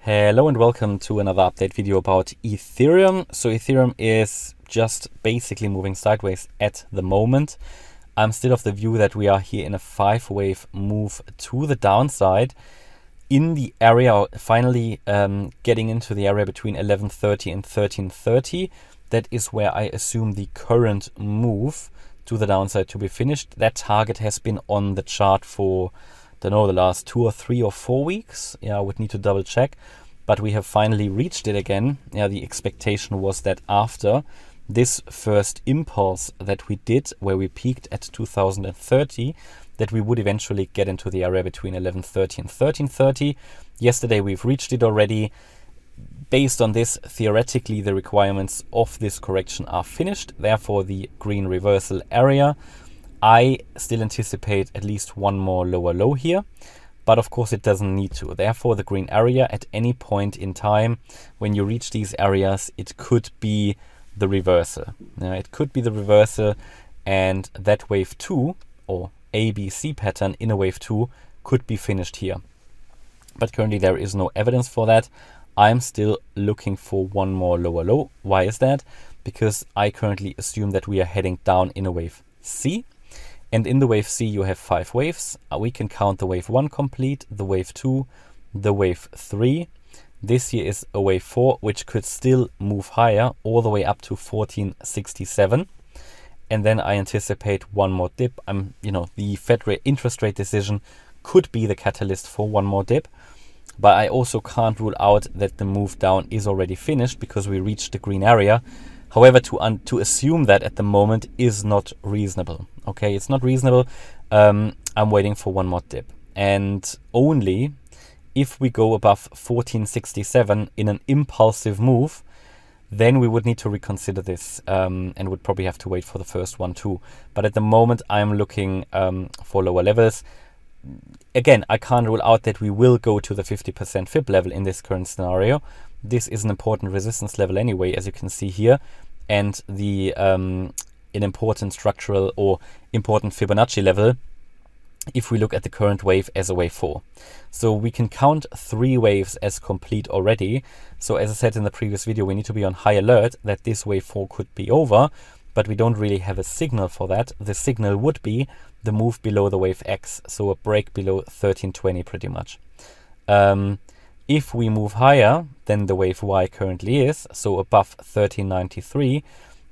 Hello and welcome to another update video about Ethereum. So Ethereum is just basically moving sideways at the moment. I'm still of the view that we are here in a 5-wave move to the downside in the area, finally getting into the area between 1130 and 1330. That is where I assume the current move to the downside to be finished. That target has been on the chart for, don't know, the last 2 or 3 or 4 weeks. I would need to double check, but we have finally reached it again. The expectation was that after this first impulse that we did, where we peaked at 2030, that we would eventually get into the area between 1130 and 1330. Yesterday we've reached it already. Based on this, theoretically the requirements of this correction are finished, therefore the green reversal area. I still anticipate at least one more lower low here, but of course it doesn't need to. Therefore, the green area at any point in time, when you reach these areas, it could be the reversal. It could be the reversal, and that wave 2 or ABC pattern in a wave 2 could be finished here. But currently there is no evidence for that. I'm still looking for one more lower low. Why is that? Because I currently assume that we are heading down in a wave C. And in the wave C, you have 5 waves. We can count the wave 1 complete, the wave 2, the wave 3. This here is a wave 4, which could still move higher all the way up to 1467. And then I anticipate one more dip. The Fed interest rate decision could be the catalyst for one more dip. But I also can't rule out that the move down is already finished because we reached the green area. However, to assume that at the moment is not reasonable. Okay, it's not reasonable. I'm waiting for one more dip. And only if we go above 1467 in an impulsive move, then we would need to reconsider this and would probably have to wait for the first one too. But at the moment, I'm looking for lower levels. Again, I can't rule out that we will go to the 50% fib level in this current scenario. This is an important resistance level anyway, as you can see here, and the an important structural or important Fibonacci level if we look at the current wave as a wave 4. So we can count 3 waves as complete already. So as I said in the previous video, we need to be on high alert that this wave 4 could be over, but we don't really have a signal for that. The signal would be the move below the wave X, so a break below 1320 pretty much. If we move higher than the wave Y currently is, so above 1393,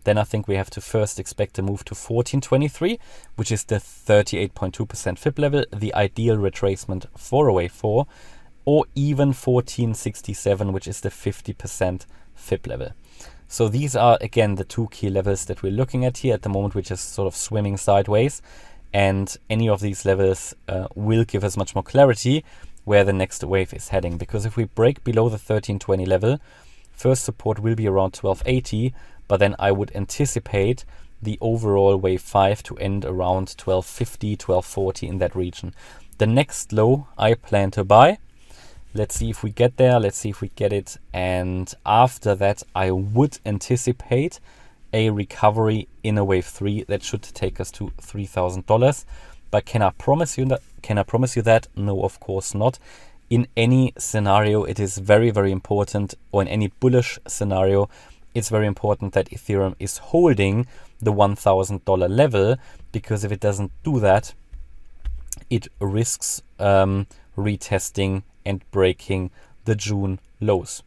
then I think we have to first expect a move to 1423, which is the 38.2% fib level, the ideal retracement for a wave 4, or even 1467, which is the 50% fib level. So these are, again, the 2 key levels that we're looking at here. At the moment, we're just sort of swimming sideways, and any of these levels will give us much more clarity where the next wave is heading. Because if we break below the 1320 level, first support will be around 1280, but then I would anticipate the overall wave 5 to end around 1250, 1240 in that region. The next low I plan to buy. Let's see if we get there. Let's see if we get it. And after that, I would anticipate a recovery in a wave 3 that should take us to $3,000. But can I promise you that? Can I promise you that? No, of course not. In any scenario, it is very, very important, or in any bullish scenario, it's very important that Ethereum is holding the $1,000 level, because if it doesn't do that, it risks retesting and breaking the June lows.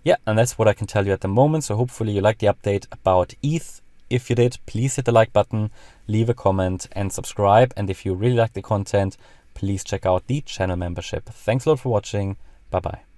Yeah, and that's what I can tell you at the moment. So hopefully you liked the update about ETH. If you did, please hit the like button, leave a comment and subscribe. And if you really like the content, please check out the channel membership. Thanks a lot for watching. Bye-bye.